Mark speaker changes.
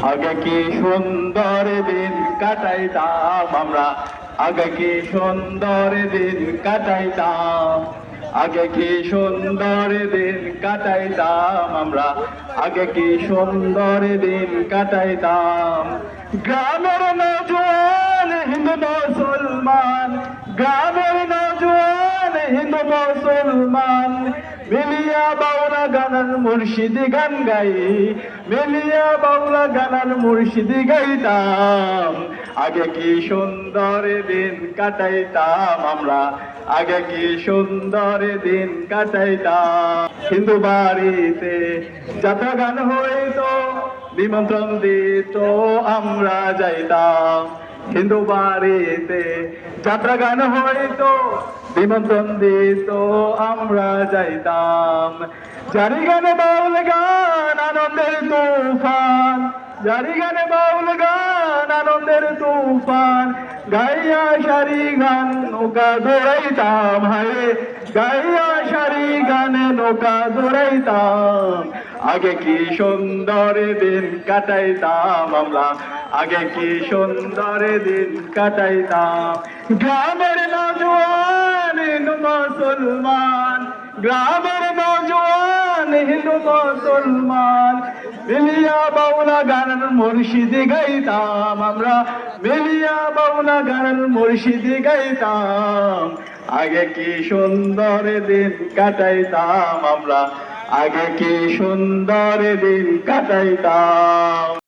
Speaker 1: আগে কি সুন্দর দিন কাটাইতাম আমরা, আগে কি সুন্দর দিন কাটাইতাম, আগে কি সুন্দর দিন কাটাইতাম আমরা, আগে কি সুন্দর দিন কাটাইতাম। গ্রামের নওজোয়ান হিন্দু মুসলমান, গ্রামের নওজোয়ান হিন্দু মুসলমান মিলিয়া বাউলা গানার মুর্শিদি গান গাই, মিলিয়া বাউলা গানার মুর্শিদি গাইতাম। আগে কি সুন্দর দিন কাটাইতাম আমরা, আগে কি সুন্দর দিন কাটাইতাম। হিন্দু বাড়িতে যাত্রা গান হইতো, নিমন্ত্রণ দিত আমরা যাইতাম। হিন্দু বাড়িতে যাত্রা গান হইতো, নিমন্ত্রণ দিত আমরা যাইতাম। জারি গানে বাউল গান আনন্দের তুফান, জারি গানে বাউল গান আনন্দের তুফান গাইয়া সারি গান নৌকা দৌড়াইতাম। হায় গাইয়া সারি গানে নৌকা দৌড়াইতাম। আগে কি সুন্দর দিন কাটাইতাম আমরা, আগে কি সুন্দর দিন কাটাইতাম। গ্রামের নওজোয়ান হিন্দু মুসলমান, গ্রামের নওজোয়ান হিন্দু মুসলমান মিলিয়া বাউলা গানের মুর্শিদি গাইতাম আমরা, মিলিয়া বাউলা গানের মুর্শিদি গাইতাম। আগে কি সুন্দর দিন কাটাইতাম আমরা, আগে কি সুন্দর দিন কাটাইতাম।